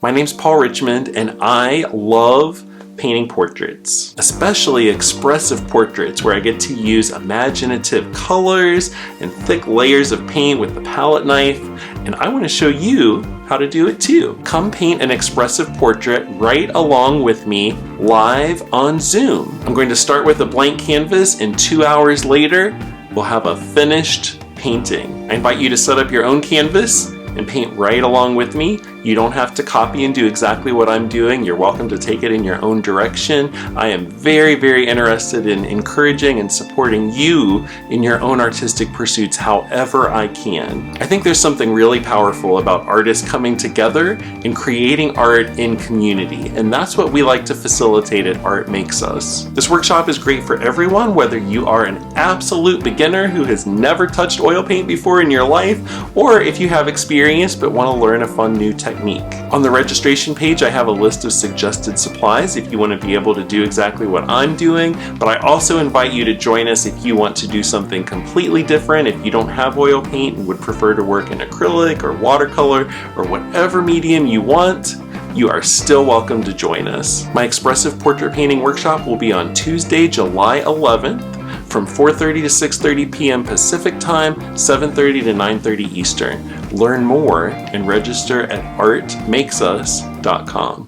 My name's Paul Richmond, and I love painting portraits, especially expressive portraits where I get to use imaginative colors and thick layers of paint with the palette knife, and I want to show you how to do it too. Come paint an expressive portrait right along with me live on Zoom. I'm going to start with a blank canvas, and 2 hours later, we'll have a finished painting. I invite you to set up your own canvas and paint right along with me. You don't have to copy and do exactly what I'm doing. You're welcome to take it in your own direction. I am very, very interested in encouraging and supporting you in your own artistic pursuits however I can. I think there's something really powerful about artists coming together and creating art in community, and that's what we like to facilitate at Art Makes Us. This workshop is great for everyone, whether you are an absolute beginner who has never touched oil paint before in your life, or if you have experience but want to learn a fun new technique. On the registration page, I have a list of suggested supplies if you want to be able to do exactly what I'm doing, but I also invite you to join us if you want to do something completely different. If you don't have oil paint and would prefer to work in acrylic or watercolor or whatever medium you want, you are still welcome to join us. My expressive portrait painting workshop will be on Tuesday, July 11th from 4:30 to 6:30 p.m. Pacific Time, 7:30 to 9:30 Eastern. Learn more and register at artmakesus.com.